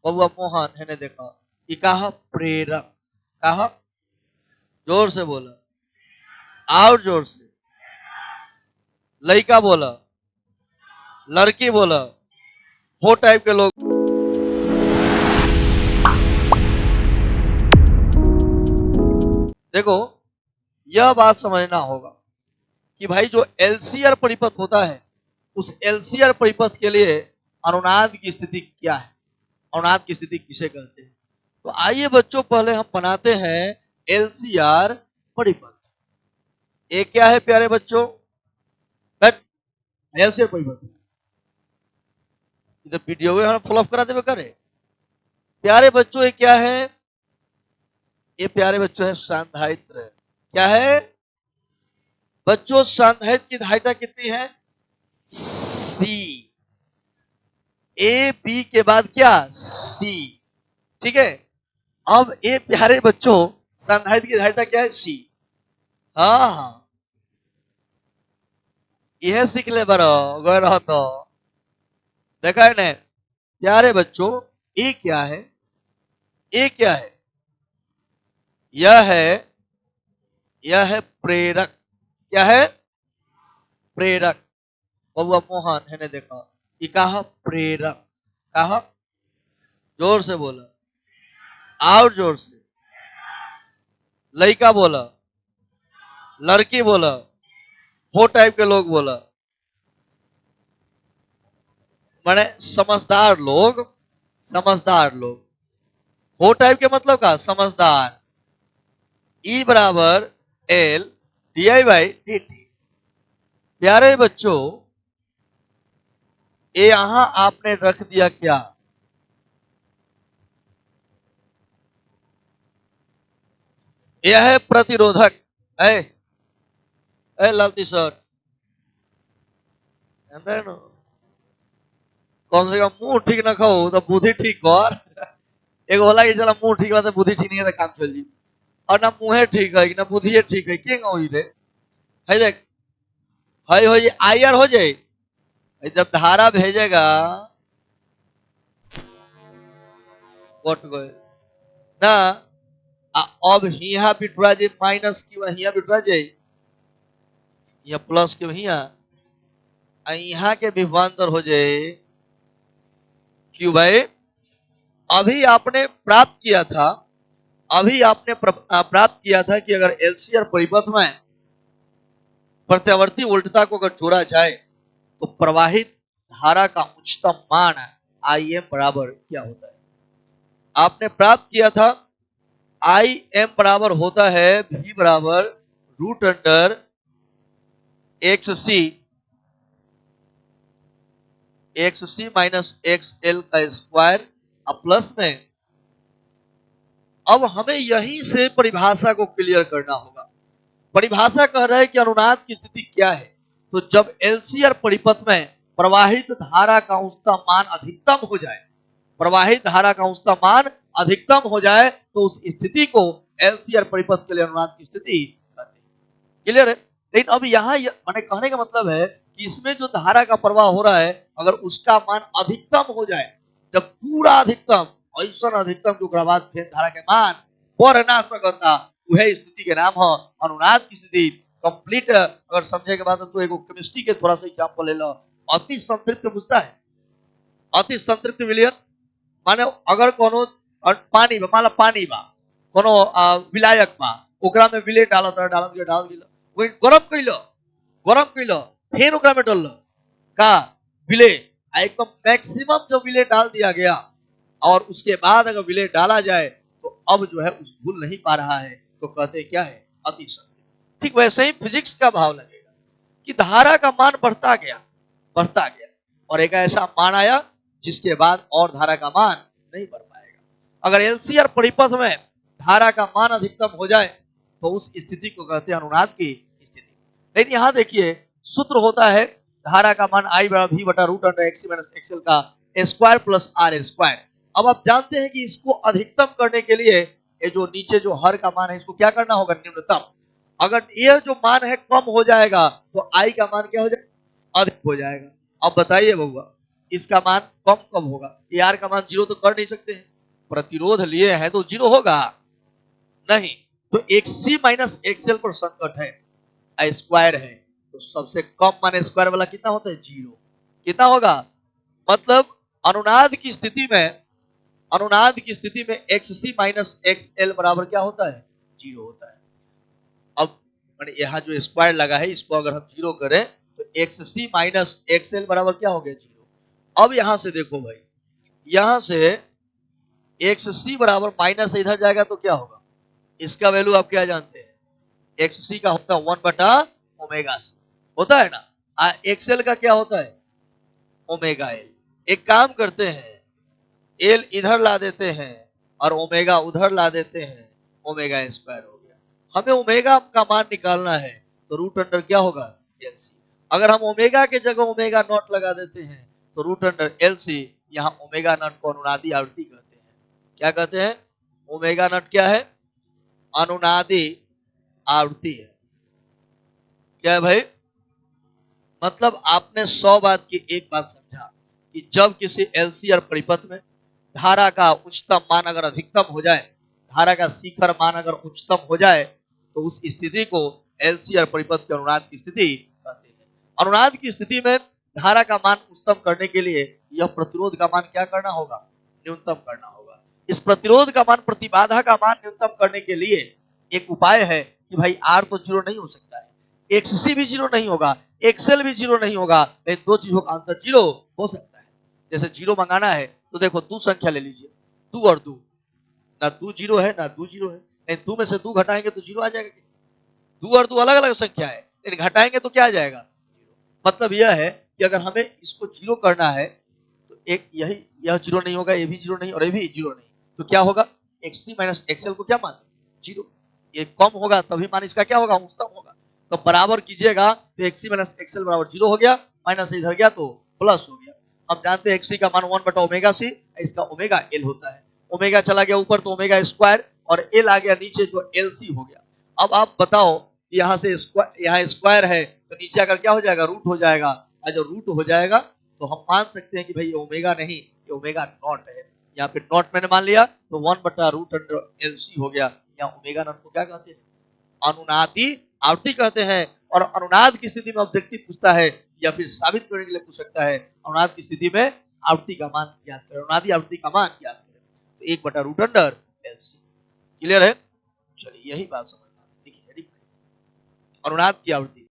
बउआ मोहन है देखा ये कहा प्रेरक कहा जोर से बोला और जोर से लड़का बोला लड़की बोला वो टाइप के लोग। देखो यह बात समझना होगा कि भाई जो एलसीआर परिपथ होता है उस एलसीआर परिपथ के लिए अनुनाद की स्थिति क्या है, अनुनाद की स्थिति किसे कहते हैं। तो आइए बच्चों पहले हम बनाते हैं एलसीआर परिपथ। ये क्या है प्यारे बच्चों, एलसीआर परिपथ इधर वीडियो में हम फॉलो अप करा देवे करे। प्यारे बच्चों ये क्या है, ये प्यारे बच्चों है सांधारित्र। क्या है बच्चों, सांधारित्र की धारिता कितनी है, सी। ए बी के बाद क्या, सी। ठीक है, अब ए प्यारे बच्चों सांधारित्र की धारिता क्या है, सी। हाँ यह सीख ले बरो गए रहो तो देखा है ना प्यारे बच्चों। ए क्या है, ए क्या है, यह है प्रेरक। क्या है, प्रेरक। बउआ मोहन है देखा ये कहा प्रेरक कहा जोर से बोला और जोर से लड़का बोला लड़की बोला वो टाइप के लोग बोला, माने समझदार लोग वो टाइप के मतलब का समझदार। ई बराबर L D I by D T. प्यारे बच्चों ये यहां आपने रख दिया क्या, यह है प्रतिरोधक। ए लाल टी शर्ट कम से कम मुंह ठीक ना खाओ तो बुद्धि ठीक कर। एक होला कि चला मुंह ठीक बात बुद्धि ठीक नहीं है तो काम चल जी, और ना मुंहे ठीक है ना बुद्धि ठीक है के गई रे। है देख है हो जाए आयर हो जाए, जब धारा भेजेगा कट गए ना। अब हिया बिटवा जाए माइनस की हिया बिटवा जाए या प्लस के हिया यहाँ के विभवांतर हो जाए। क्यों भाई, अभी आपने प्राप्त किया था कि अगर एलसीआर परिपथ में प्रत्यावर्ती वोल्टता को अगर जोड़ा जाए तो प्रवाहित धारा का उच्चतम मान आई एम बराबर क्या होता है। आपने प्राप्त किया था आई एम बराबर होता है V बराबर रूट अंडर एक्स सी माइनस एक्स एल का स्क्वायर प्लस में। अब हमें यहीं से परिभाषा को क्लियर करना होगा। परिभाषा कह रहा है कि अनुनाद की स्थिति क्या है। तो जब एलसीआर परिपथ में प्रवाहित धारा का उच्चतम मान अधिकतम हो जाए, प्रवाहित धारा का उच्चतम मान अधिकतम हो जाए तो उस स्थिति को एलसीआर परिपथ के लिए अनुनाद की स्थिति कहते हैं। क्लियर है। लेकिन अब यहाँ मैंने कहने का मतलब है कि इसमें जो धारा का प्रवाह हो रहा है अगर उसका मान अधिकतम हो जाए, जब पूरा अधिकतम ऐसा अधिकतम के बाद फिर धारा के मान बढ़ ना सकता, वह स्थिति के नाम है अनुनाद की स्थिति। कंप्लीट अगर समझे के बाद तो एगो केमिस्ट्री के थोड़ा सा एग्जांपल ले लो। अति संतृप्त बुझता है, अति संतृप्त विलयन माने अगर कोनो पानी बा, मान पानी बा कोनो विलायक बा ओकरा में विलेय डाल दिलो गरम कइलो फिर ओकरा में डाल का विलेय एकदम मैक्सिमम जो विलेय डाल दिया गया और उसके बाद अगर विलेय डाला जाए तो अब जो है उस भूल नहीं पा रहा है तो कहते क्या है अति संतृप्त। ठीक वैसे ही फिजिक्स का भाव लगेगा कि धारा का मान बढ़ता गया और एक ऐसा मान आया जिसके बाद और धारा का मान नहीं बढ़ पाएगा। अगर एलसीआर परिपथ में धारा का मान अधिकतम हो जाए तो उस स्थिति को कहते हैं अनुनाद की स्थिति। लेकिन यहां देखिए सूत्र होता है धारा का मान आई बराबर V बटा root under X minus XL का स्क्वायर प्लस आर स्क्वायर। अब आप जानते हैं कि इसको अधिकतम करने के लिए ये जो नीचे जो हर का मान है इसको क्या करना होगा, न्यूनतम। अगर ये जो मान है कम हो जाएगा तो आई का मान क्या हो जाएगा, अधिक हो जाएगा। अब बताइए बउआ इसका मान कम कब होगा? ए आर का मान 0 तो कर नहीं सकते हैं, प्रतिरोध लिए हैं तो 0 होगा नहीं। तो XC माइनस XL पर संकट है, स्क्वायर है, तो सबसे कम मान स्क्वायर वाला कितना होता है? 0। कितना होगा? मतलब अनुनाद की स्थिति में XC माइनस XL बराबर क्या होता है? 0 होता है। अब यहाँ जो स्क्वायर लगा है इसको अगर हम 0 करें तो XC माइनस XL बराबर क्या हो गया? 0। अब यहां से देखो भाई, यहां से XC बराबर माइनस इधर जाएगा तो क्या होगा? इसका वैल्यू आप क्या जानते हैं? XC का होता है 1/ओमेगा C, होता है ना। XL का क्या होता है? Omega L। एक काम करते हैं, L इधर ला देते हैं और ओमेगा उधर ला देते हैं, ओमेगा स्क्वायर हो गया। हमें ओमेगा का मान निकालना है तो रूट अंडर क्या होगा? LC। अगर हम ओमेगा के जगह ओमेगा नॉट लगा देते हैं तो रूट अंडर LC। यहाँ ओमेगा नॉट को अनुनादी आवृत्ति कहते हैं। क्या कहते हैं? ओमेगा नॉट क्या है? अनुनादी आवृत्ति है। क्या है भाई? मतलब आपने 100 बात की एक बात समझा कि जब किसी LCR परिपथ में धारा का उच्चतम मान अगर अधिकतम हो जाए, धारा का शिखर मान अगर उच्चतम हो जाए, तो उस स्थिति को LCR परिपथ के अनुनाद की स्थिति कहते हैं। अनुनाद की स्थिति में धारा का मान उच्चतम करने के लिए यह प्रतिरोध का मान क्या करना होगा? न्यूनतम करना होगा। इस प्रतिरोध का मान, प्रतिबाधा का मान न्यूनतम करने के लिए एक उपाय है कि भाई R तो 0 नहीं हो सकता है, XC भी 0 नहीं होगा, XL भी 0 नहीं होगा, लेकिन दो चीजों का अंतर 0 हो सकता है। जैसे 0 मंगाना है तो देखो 2 संख्या ले लीजिए, 2 और 2, ना 2 0 है ना 2 0 है, लेकिन 2 में से 2 घटाएंगे तो 0 आ जाएगा। 2 और 2 अलग अलग संख्या है, लेकिन घटाएंगे तो क्या आ जाएगा? मतलब यह है कि अगर हमें इसको 0 करना है तो एक यह 0 नहीं होगा, ये भी 0 नहीं और ये भी 0 नहीं, तो क्या होगा? XC माइनस XL को क्या मान? 0। ये कम होगा तभी मान इसका क्या होगा? उच्चतम होगा। तो बराबर कीजिएगा तो XC माइनस XL बराबर 0 हो गया, माइनस इधर गया तो प्लस हो गया। हम जानते हैं XC का मान 1/ओमेगा C, इसका ओमेगा L होता है। ओमेगा चला गया ऊपर तो ओमेगा स्क्वायर और L आ गया नीचे तो LC हो गया। अब आप बताओ कि यहाँ से यहाँ स्क्वायर है तो नीचे अगर क्या हो जाएगा? रूट हो जाएगा। और जब रूट हो जाएगा तो हम मान सकते हैं कि भाई ये ओमेगा नहीं, ये ओमेगा नॉट है। यहाँ पे नॉट मैंने मान लिया तो 1/√LC हो गया। यहाँ ओमेगा नॉट को क्या कहते हैं? अनुनादी आवृत्ति कहते हैं। और अनुनाद की स्थिति में ऑब्जेक्टिव पूछता है या फिर साबित करने के लिए पूछ सकता है, अनुनाद की स्थिति में आवृत्ति का मान ज्ञात करें, अनुनादी आवृत्ति का मान ज्ञात करें, तो 1/√LC। क्लियर है? चलिए यही बात समझना। देखिए अनुनाद की आवृत्ति